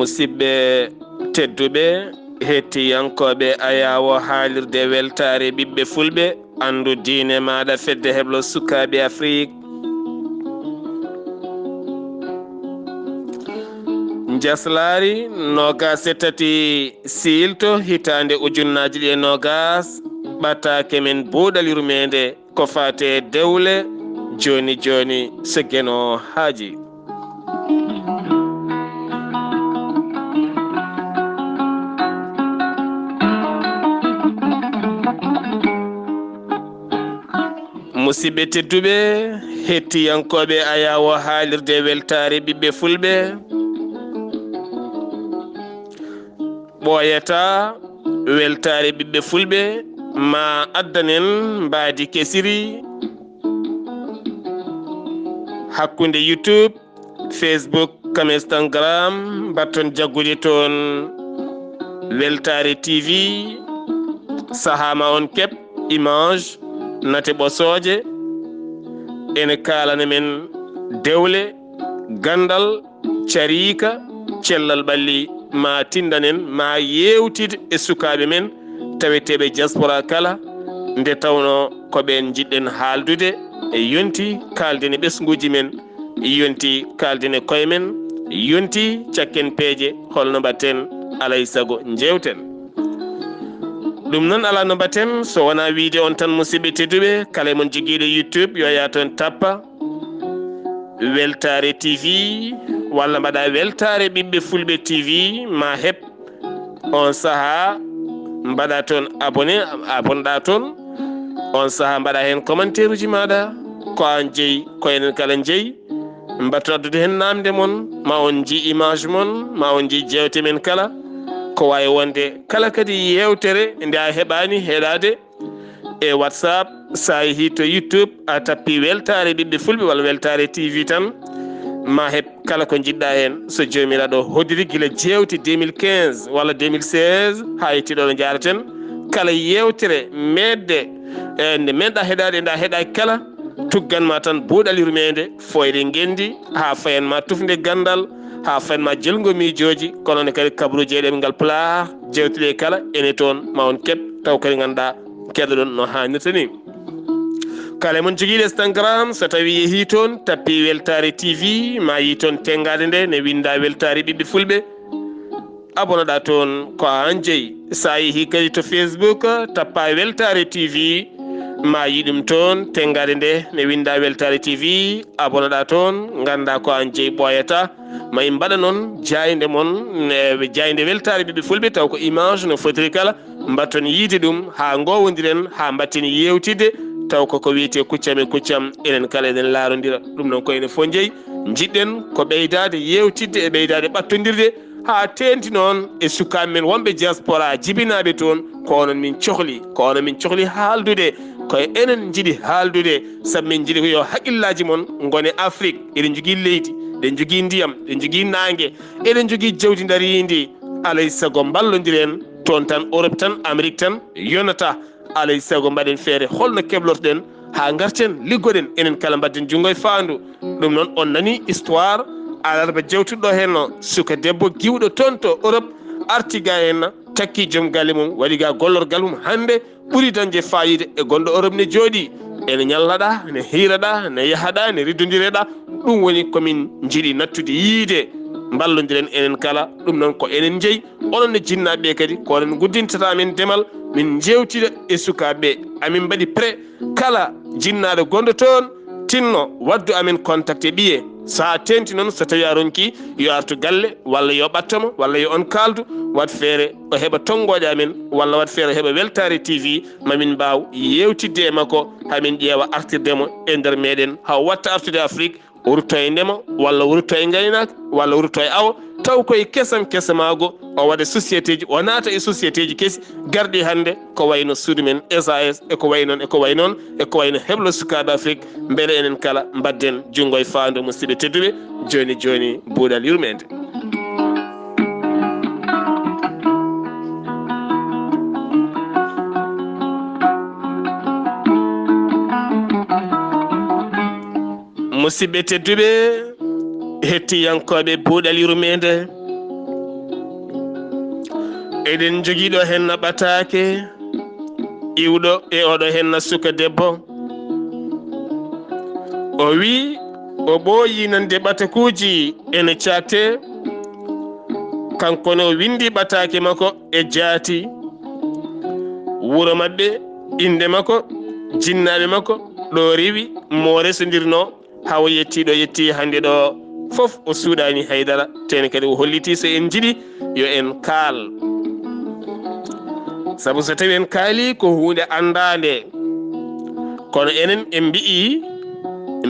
musidɓe tedduɓe hettiyankoɓe ayawo haalirde weltare ɓiɓɓe fulɓe andu diine maɗa fedde heblo sukaɓe Afrique. njeslaare nogas e tati silto hitande ujunnaji ɗi e nogas ɓataake men buuɗal yurmeende ko fate dewle joni joni so geno haaji. musidɓe tedduɓe hettiyankoɓe ayawo haalirde weltare ɓiɓɓe fulɓe ɓooyata weltare ɓiɓɓe fulɓe ma addanen mbaadi kesiri hakkunde YouTube, Facebook kam Instagram batton jaggude toon weltare TV sahama on keb image nate ɓosooje ene kaalana men dewle gandal cariika cellal ɓalli ma tindanen ma yewtide e sukaɓe men taweteɓe diaspora kala nde tawno ko ɓen jiɗɗen haaldude e yonti kalden e ɓesguji men yonti kalden e koye men yonti cakken peeje holno mbatten alay sago jewten ɗum noon ala no mbatten so wona wiide on tan musidɓe tedduɓe kala mon joguiɗo YouTube yo ya toon tappa weltare TV walla mbaɗa weltare ɓiɓɓe fulɓe TV ma heɓ on saaha mbaɗa toon abonneɗa toon on saaha mbaɗa hen commentaire uji maɗa ko an jeeyi ko enen kala jeeyi mbatto addude hen namde mon ma on jii image mon ma on jii jewte men kala ko wawi wonde kala kadi yewtere nde a heɓani heɗade e WhatsApp sa yeehi to YouTube a tappi weltare ɓiɓɓe fulɓe walla weltare TV tan ma heɓ kala ko jiɗɗa hen so jomiraɗo hoddiri gila jewte 2015 walla 2016 ha yettiɗo ɗo jaraten kala yewtere medde nde meɗɗa heɗade nde a heeɗaki kala tugganma tan buuɗal yurmeende foyde gendi ha fayanma tufde gandal ha fayanma jelgo miijoji kono ne kadi kabruji e ɗemgal pulaar jewteɗe kala ene toon ma on keɓ taw kadi ganduɗa keɗoɗon no hannirta ni. kala mon joguiɗo Instagram so tawi yeehi toon tappi weltare TV ma yi toon tengade nde ne winda weltare ɓiɓɓe fulɓe abonoɗa toon ko an jeeyi sa yeehi kadi to Facebook tappa weltare TV ma yi ɗum toon tengade nde ne winda weltare TV abonoɗa toon ganda ko an jeeyi ɓooyata ma in mbaɗa noon jayde mon jayde weltare ɓiɓɓe fulɓe taw ko image no fotiri kala mbatton yiide ɗum ha gowodiren ha mbatten yewtide taw koko wiyete kuccam enen kala eɗen laarodira ɗum noon ko ene fof jeeyi jiɗɗen ko ɓeydade yewtidde e ɓeydade ɓattodirde ha tenti noon e sukaɓe men wonɓe diaspora jibinaɓe toon ko onon min cohli haaldude koye enen jiiɗi haaldude saabu min jiiɗi ko yo haqqillaji mon gone Afrique eɗen jogui leydi eɗen jogui ndiyam eɗen jogui nangue eɗen jogui jawdi darindi alay saago ballodiren toon tan Europe tan Amérique tan yonata alay sago mbaɗen feere holno keblortoɗen ha garten liggoɗen enen kala mbadden junggo e faandu ɗum noon on nani histoire alarba jewtuɗo henno suka debbo giwɗo toon to Europe arti ga henna takki joom galle mum waɗi ga gollorgal mum hande ɓuuri dañde fayida e gonɗo Europe ne jooɗi ene ñallaɗa ne hiiraɗa ne yahaɗa ne riddodireɗa ɗum woni komin jiiɗi nattude yiide ballodiren enen kala ɗum noon ko enen jeeyi onon ne jinnaɓe kadi ko onon guddintata min demal min jewtida e sukaɓe amin mbaɗi pré kala jinnaɗo gonɗo toon tinno waddu amin contacté ɓiye sa tenti noon so tawi a ronki yo artu galle walla yo ɓattamo walla yo on kaldu wat feere o heɓa tongoje amin walla wat feere o heɓa weltare TV mamin mbaw yewtidde e makko hamin ƴeewa artirdemo e nder meɗen ha watta artude Afrique wurto e ndema walla wurto e gaynaka walla wurto e awa taw koye kesamago o waɗa société ji o naata e société ji keesi garɗi hannde ko wayno suudu men SAS eko way noon eko wayno heblo sukaɓe Afrique beele enen kala mbadden junggo e faandu musidɓe tedduɓe joni buuɗal yurmeende. musidɓe tedduɓe hettiyankoɓe buuɗal yurmeende eɗen jogiiɗo henna ɓataake iwɗo e oɗo henna suka debbo. O wi o ɓooyi nande ɓatakuuji ene catte, kankone o windi ɓataake makko e jaati wuro maɓɓe, inde makko, jinnaaɓe makko ɗo rewi mo resondirno hawo yettiɗo yetti hannde ɗo fof o suuɗani haydara. tene kadi o holliti so en jiɗi yo en kaal, sabu so tawi en kaali ko hunde andande. kono enen en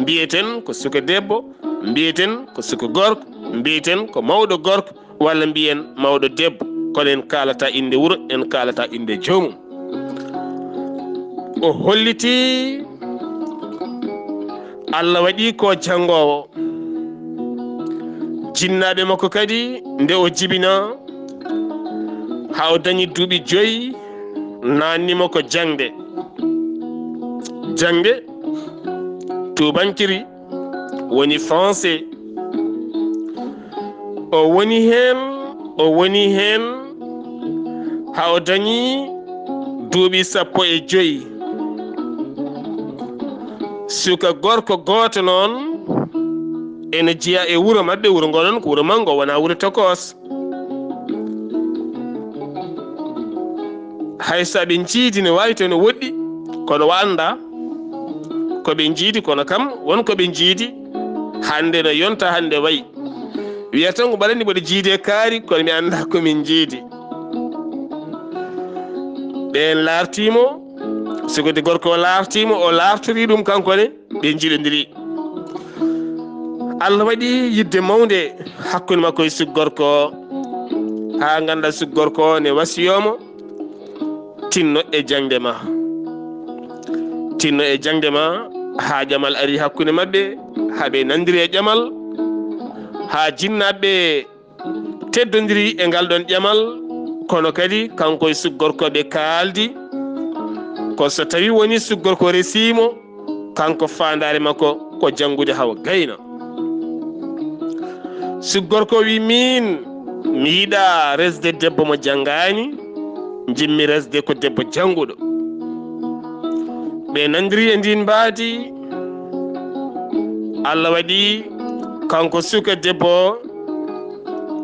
mbiyeten ko suka debbo, mbiyeten ko suka gorko, mbiyeten ko mawɗo gorko, walla mbiyen mawɗo debbo, kono en kalata inde wuro, en kalata inde joomum. o holliti Allah waɗi ko jangowo. jinnaɓe makko kadi nde o jibina ha o dañi duuɓi 5 nannimo ko jangde tubankiri woni français. o woni hen ha o dañi duuɓi 15. suka gorko goto noon ene jiya e wuro maɓɓe. wuro ngo noon ko wuro mango, wona wuro tokos. hay so ɓe jiidi ne wawi to ne woɗɗi, kono wanda koɓe jiidi, kono kam wonko ɓe jiidi hande no yonta hande wayi. wiya tan ko mbaɗanni mboɗo jiide kaari, kono mi anda komin jiidi. ɓen lartimo, sogode gorko o lartimo, o lartori ɗum kankone, ɓe jiiɗodiri. Allah waɗi yidde mawde hakkude makko e suggorko, ha ganda suggorko ne wasiyomo tinno e jangde ma, ha ƴamal ari hakkude mabɓe, haɓe nandiri e ƴamal, ha jinnaɓe teddodiri e ngal ɗon ƴamal. kono kadi kanko e suggorko ɓe kaaldi ko so tawi woni suggorko resimo, kanko fandare makko ko jangude hawa gayna. suggorko wi min mi yiɗa resde debbo mo jangani, jimmi resde ko debbo janguɗo. ɓe nandiri e ndin mbaadi. Allah waɗi kanko suka debbo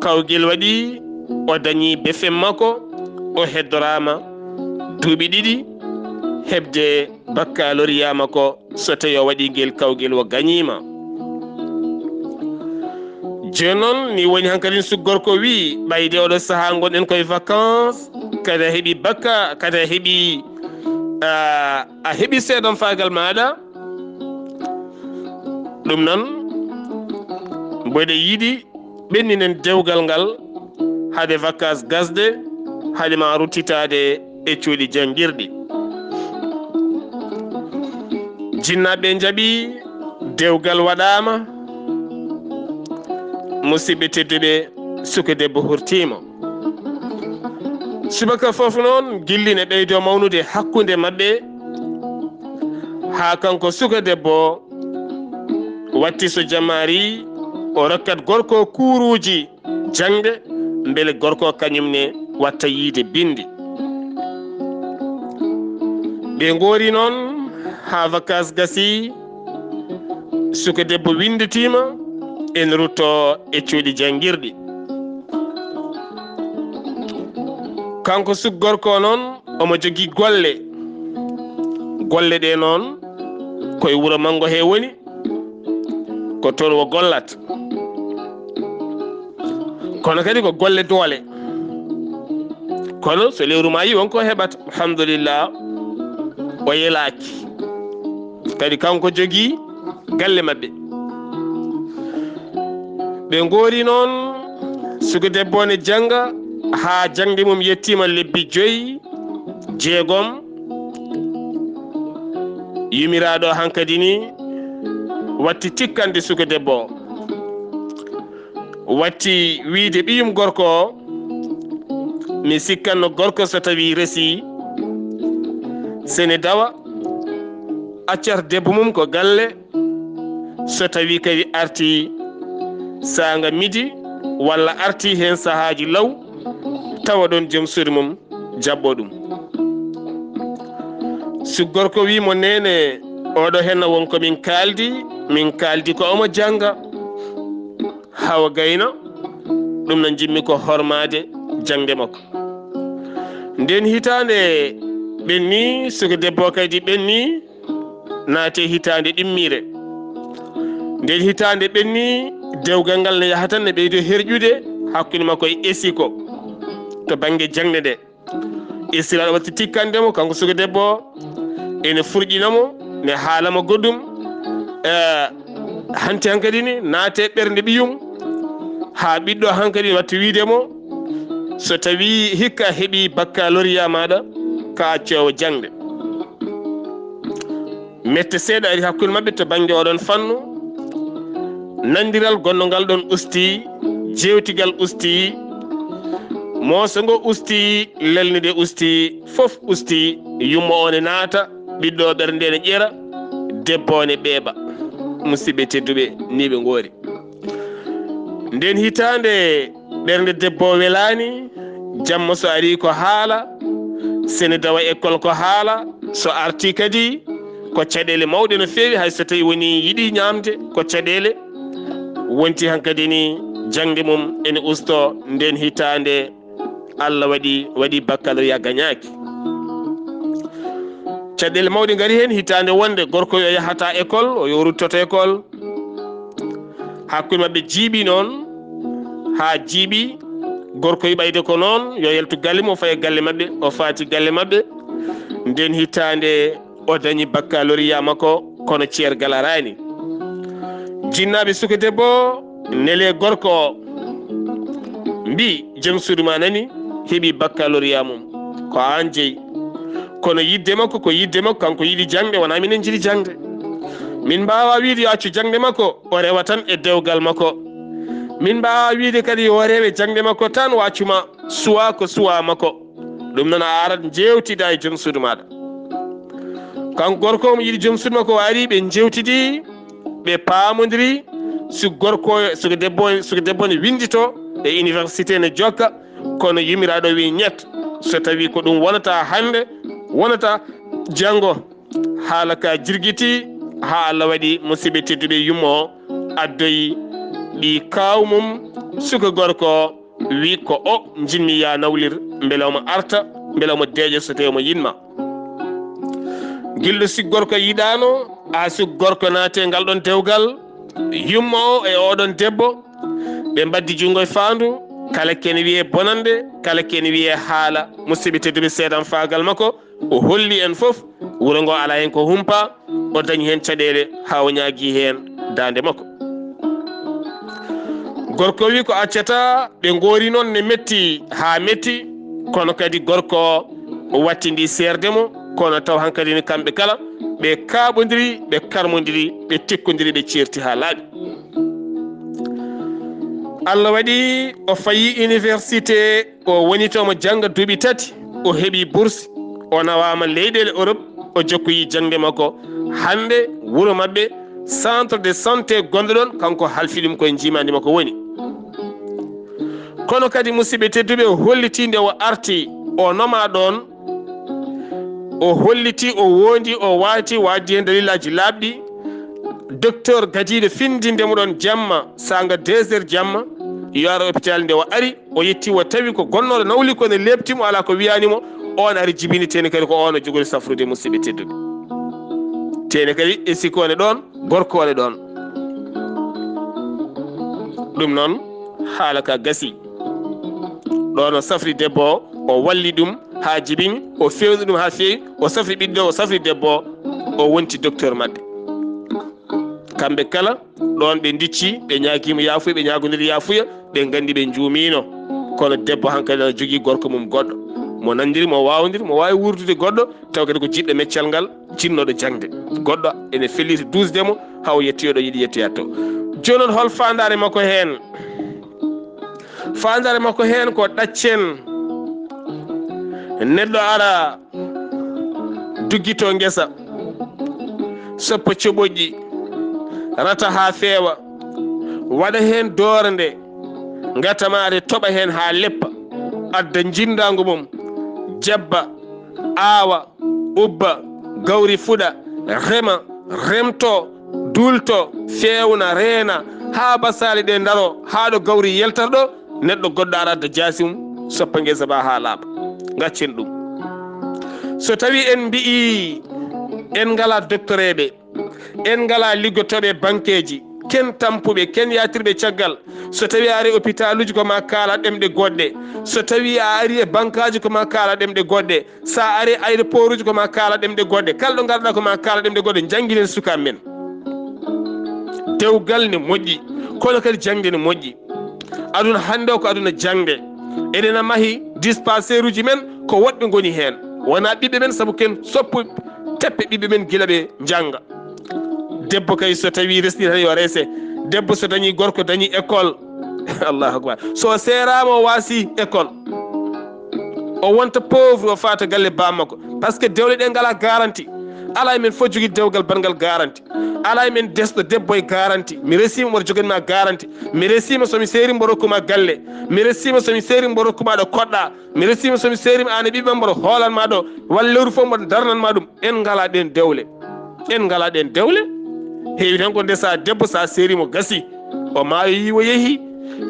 kawgel waɗi o dañi befen makko, o heddorama duuɓi 2 hebde baccalauréat makko so tawi o waɗi ngel kawgel o gañima. joni noon ni woni hankkadin suggorko wi ɓayde oɗo saaha gonɗen koye vacance, kadi a heeɓi bakka, kadi a heeɓi a heeɓi seeɗan fagal maɗa. ɗum noon mboɗo yiiɗi ɓenninen dewgal ngal haade vacance gasde, haade ma ruttitade e cuuɗi janguirɗi. jinnaɓe jaaɓi, dewgal waɗama, musidɓe tedduɓe, suka debbo hurtima. subaka foof noon gilline ɓeydo mawnude hakkude mabɓe, ha kanko suka debbo watti so jammari o rokkat gorko kuuruji jangde, beele gorko kañumne watta yiide bindi. ɓe goori noon ha vacance gasi, suka debbo winditima en rutto e cuuɗi janguirɗi. kanko suggorko noon omo jogui golle ɗe noon koye wuro mango he woni, ko toon wo gollat, kono kadi ko golle doole. kono so lewru ma yi wonko heɓata, alhamdulillah, o yelaki. kadi kanko jogui galle mabɓe. ɓe goori noon suka debbo ne janga ha jangde mum yettima lebbi 5 6. yumiraɗo hankkadi ni watti tikkande suka debbo, watti wiide ɓiyum gorko mi sikkanno gorko so tawi resi sene dawa accat debbo mum ko galle, so tawi kadi arti sanga midi walla arti hen sahaji law tawa ɗon joom suudu mum jaɓɓo ɗum. so gorko wimo nene oɗo henna wonko min kaldi ko omo janga hawa gayna ɗum no jimmi ko hormade jangde makko. nden hitande ɓenni soko debbo kadi ɓenni naate hitande ɗimmire. nden hitande ɓenni dewgal ngal ne yaha tan ne ɓeydo herƴude hakkude makko e esiko to banggue jangde nde. esiraɗo watti tikkandemo kanko soko debbo ene furƴinamo ne haalamo goɗɗum hanti hankadi ni naate ɓernde ɓiyum ha ɓiɗɗo hankadi watta wiidemo so tawi hikka heeɓi baccalauréat maɗa ka accowo jangde. mette seeɗa ari hakkude mabɓe to banggue oɗon fannu. nandiral gonnogal ɗon usti, jewtigal usti, mosogo usti, lelnide usti, fof usti. yummo one naata, ɓiɗɗo ɓernde ne ƴera, debbo ne ɓeeɓa. musidɓe tedduɓe ni ɓe goori. nden hitande ɓernde debbo welani, jamma so ari ko haala, sene dawa école ko haala, so arti kadi ko caɗele mawɗe no feewi. hay so tawi woni yiɗi ñamde ko caɗele wonti hankadi ni jangde mum ene usto. nden hitande Allah waɗi baccalauréat gañaki. caɗele mawɗe gari hen hitande wonde gorko yo yahata école o yo ruttoto école. hakkude mabɓe jiiɓi noon ha jiiɓi. gorko yiɓayde ko noon yo yaltu galle mum o faye galle mabɓe o faati galle mabɓe. nden hitande o dañi baccalauréat makko kono ceergal arani. jinnaɓe suka debbo nele gorko mbi joom suudu ma nani heeɓi baccalauréat mum ko an jeeyi. kono yidde makko ko yidde makko, kanko yiɗi jangde wona minen jiɗi jangde. min mbawa wiide yo accu jangde makko o rewa tan e dewgal makko. min mbawa wiide kadi yo rewe jangde makko tan o accuma suwa ko suwa makko. ɗum noon a arat jewtida e joom suudu maɗa. kanko gorko mo yiɗi joom suudu makko o ari ɓe jewtidi ɓe pamodiri. soko debbo ne windito e université ne jokka, kono yumiraɗo wi ñett so tawi ko ɗum wonata hannde wonata janggo. haala ka jirguiti ha Allah waɗi musidɓe tedduɓe yummo o addoyi ɗi kawmum suka gorko wi ko o jinmi ya nawlir beele omo arta, beele omo deeƴa so tawi omo yinma. gilɗo si gorko yiɗano ha si gorko naate ngal ɗon dewgal yummo o e oɗon debbo ɓe mbaddi jungo e faandu. kala kene wiye bonande, kala kene wiye haala. musidɓe tedduɓe seedan faagal makko o holli en foof wuuro ngo ala hen ko humpa. o dañi hen caɗele ha o ñaagui hen dande makko. gorko wi ko accata. ɓe goori noon ne metti ha metti, kono kadi gorko wattindi serdemo. kono taw hankadi ni kamɓe kala ɓe kaɓodiri, ɓe karmodiri, ɓe tekkodiri, ɓe certi ha laaɓi. Allah waɗi o fayi université, o woni to mo janga duuɓi 3, o heeɓi bourse, o nawama leyɗele Europe, o jokkoyi jangde makko. hande wuuro mabɓe centre de santé gonɗo ɗon kanko halfi ɗum koye jimadi makko woni. kono kadi musidɓe tedduɓe o holliti nde o arti o noma ɗon, o holliti, o wondi, o waddi hen dalilaji laaɓɗi. docteur gadiɗo findindemo ɗon jamma sanga 2 heures jamma yo ara hôpital nde o ari o yetti o tawi ko gonnoɗo nawli ko ne lebtimo ala ko wiyanimo. on ari jibini tene kadi ko on o jogori safrude musidɓe tedduɓe. tene kadi e sikone ɗon gorkone ɗon. ɗum noon haala ka gasi ɗon o safri debbo o walli ɗum ha jibini, o fewni ɗum ha fewi, o safri ɓiɗɗo, o safri debbo, o wonti docteur mabɓe. kamɓe kala ɗon ɓe dicci, ɓe ñaguima yafuya, ɓe ñagodiri yafuya, ɓe gandi ɓe juumino. kono debbo hankkadi ne jogui gorko mum goɗɗo mo nandiri, mo wawdiri, mo wawi wurdude goɗɗo taw kadi ko jiɗɗo meccal ngal jinnoɗo jangde. goɗɗo ene felliti dusdemo ha o yettoyoɗo yiiɗi yettoyat to. joni noon hol fandare makko hen? fandare makko hen ko ɗaccen neɗɗo ara duggito guesa, soppa coɓoƴƴi, rata ha feewa, waɗa hen doorde, gatamade toɓa hen ha leppa, adda jindangu mum jabba aawa ubba gawri fuɗa rema remto dulto fewna reena ha basali ɗe daro ha ɗo gawri yeltata ɗo neɗɗo goɗɗo ara adda jaasi mum soppa ngesa ba ha laaɓa gaccen ɗum so tawi en mbi'i en ngala doctoreɓe en ngala liggotoɓe banque ji ken tampuɓe ken yatirɓe caggal so tawi a ari hôpital uji koma kaala ɗemɗe goɗɗe so tawi a ari e banque aji koma kaala ɗemɗe goɗɗe sa ari aéroport uji koma kaala ɗemɗe goɗɗe kala ɗo garɗa koma kaala ɗemɗe goɗɗe janguinen sukaɓe men dewgal ne moƴƴi kono kadi jangde ne moƴƴi aduna hande o ko aduna jangde eɗena maahi dispensaire uji men ko woɗɓe goni hen wona ɓiɓɓe men saabu ken soppu teppe ɓiɓɓe men gila ɓe jangga debbo kay so tawi resɗi tan yo rese debbo so dañi gorko dañi école allahu akbar so serama o wasi école o wonta pauvre o fata galle bammakko par ce que dewle ɗe ngala garanti ala e men fof jogui dewgal bangal garanti ala e men desɗo debbo e garanti mi resima mboɗo joganima garanti mi resima somi seeri mbo rokkuma galle mi resima somi seeri mbo rokkuma ɗo koɗɗa mi resima somi seerima an e ɓiɓɓe mboɗo hoolanma ɗo walla lewru fof mboɗo darnanma ɗum en ngala ɗen dewle en ngala ɗen dewle heewi tan ko nde sa debbo sa seerimo gasi o maayo yiwo yeehi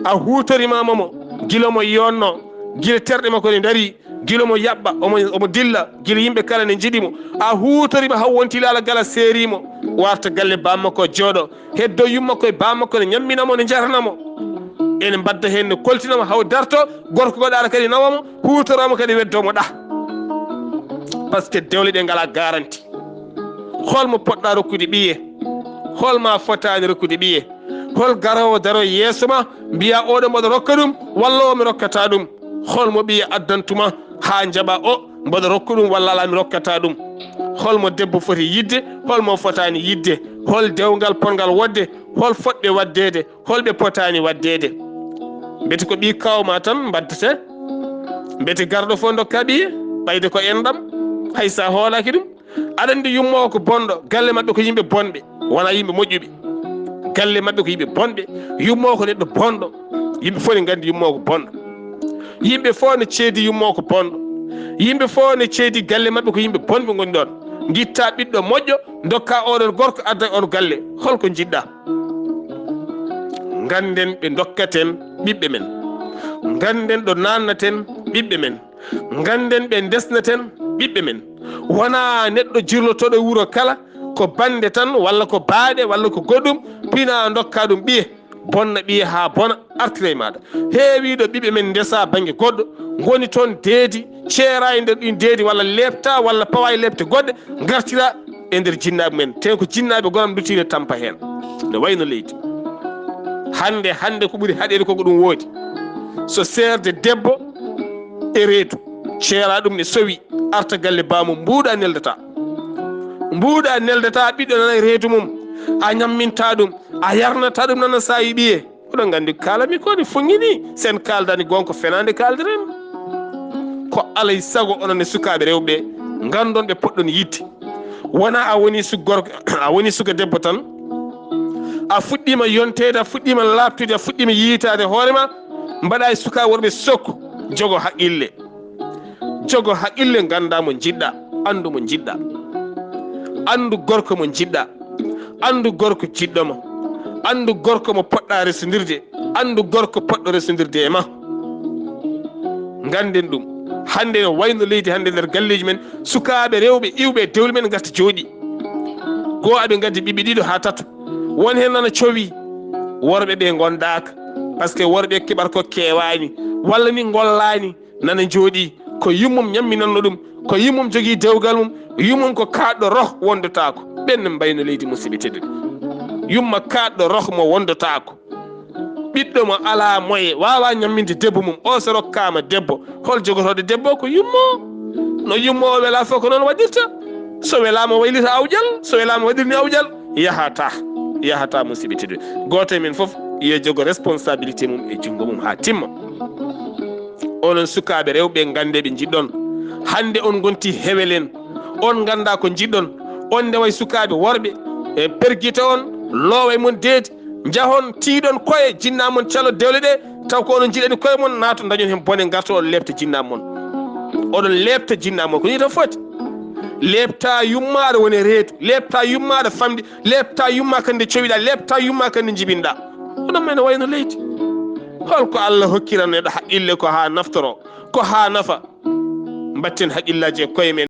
a hutorimamamo gila mo yonno gila terɗe makko ne daari gila mo yaɓɓa omo dilla gila yimɓe kala ne jiɗimo a hutorima haw wonti laala gala seerimo warta galle bammakko jooɗo heddo yummakko e bammakko ne ñamminamo ne jaranamo ene mbadda hen ne koltinamo haw darto gorko goɗɗo ara kadi nawamo hutoramo kadi weddomo ɗa par ce que dewle ɗe ngala garanti holmo poɗɗa rokkude ɓiye holma fotani rokkude ɓiye hol garowo daro yeeso ma mbiya oɗo mboɗo rokka ɗum walla o mi rokkata ɗum holmo ɓiye addantuma ha jaɓa o mboɗo rokka ɗum walla ala mi rokkata ɗum holmo debbo foti yidde holmo fotani yidde hol dewgal pongal wodde hol foɗɓe waddede holɓe potani waddede mbete ko ɓi kawma tan mbaddete mbete garɗo fo dokka ɓiye ɓayde ko enɗam haysa hoolaki ɗum aɗa andi yummowo ko bonɗo galle mabɓe ko yimɓe bonɓe wona yimɓe moƴƴuɓe galle mabɓe ko yimɓe bonɓe yummowo ko neɗɗo bonɗo yimɓe fof ne gandi yummowo ko bonɗo yimɓe fof ne ceedi yummowo ko bonɗo yimɓe fof ne ceedi galle mabɓe ko yimɓe bonɓe goni ɗon guitta ɓiɗɗo moƴƴo dokka oɗon gorko adda on galle holko jiɗɗa ganden ɓe dokkaten ɓiɓɓe men ganden ɗo nannaten ɓiɓɓe men ganden ɓe desnaten ɓiɓɓe men wona neɗɗo jirlotoɗo e wuuro kala ko bande tan walla ko baaɗe walla ko goɗɗum pina dokka ɗum ɓiye bonna ɓiye ha bona artire maɗa heewiɗo ɓiɓɓe men ndesa banggue goɗɗo goni toon deedi ceera e nder ɗin deedi walla lebta walla pawa e lebte goɗɗe gartira e nder jinnaɓe men te ko jinnaɓe gonam dutine tampa hen ne wayno leydi hande ko ɓuuri haɗede koko ɗum woodi so serde debbo e reedu ceera ɗum ne sowi arta galle bamum mbuuɗa neldata ɓiɗɗo nana e reedu mum a ñamminta ɗum a yarnata ɗum nana sa yiɓiye oɗon gandi kalami ko ne foñini sen kaldani gonko fenande kaldiren ko alay sago onon e sukaɓe rewɓe gandon ɓe poɗɗon yidde wona a woni gorko a woni suka debbo tan a fuɗɗima yontede a fuɗɗima labtude a fuɗɗima yiitade hoorema mbaɗa e suka worɓe sokku jogo haqqille ganda mo jiɗɗa andu mo jiɗɗa andu gorko mo jiɗɗa andu gorko jiɗɗoma andu gorko mo poɗɗa resodirde andu gorko poɗɗo resodirde e ma ganden ɗum hande no wayno leydi hande nder galleji men sukaɓe rewɓe iwɓe dewle men garta jooɗi goo aɓe gaddi ɓiɓɓe ɗiɗo ha tato won hen nana cowi worɓe ɓe gondaka par ce que worɓe keɓar ko kewani walla ni gollani nana jooɗi ko yummum ñamminanno ɗum ko yummum jogui dewgal mum yummum ko kaɗɗo roh wondotako ɓenne mbayno leydi musidɓe tedduɗe yumma kaɗɗo roh mo wondotako ɓiɗɗo mo ala moye wawa ñamminde debbo mum o so rokkama debbo hol jogotoɗo debbo ko yummo no yummo o wela fof ko noon waɗirta so welama waylita awƴal so welama waɗirni awƴal yahata musidɓe tedduɗe goto e men foof yo jogo responsabilité mum e junggo mum ha timma onon sukaɓe rewɓe gande ɓe jiɗɗon hande on gonti hewelen on ganda ko jiɗɗon on ndeway sukaɓe worɓe perguita on loowa e mon deedi jahon tiiɗon koye jinnamon calo dewle ɗe taw ko oɗon jiiɗani koye mon naato dañon hen bone garta oɗon lebta jinnaɓe mon oɗon lebta jinnaɓe mon ko ni tan foti lebta yummaɗo woni reedu lebta yummaɗo famɗi lebta yumma kandi cowiɗa lebta yumma kandi jibinɗa oɗon mayno wayno leydi holko Allah hokkiran neɗɗo haqqille ko ha naftoro ko ha nafa batten haqqillaji e koye men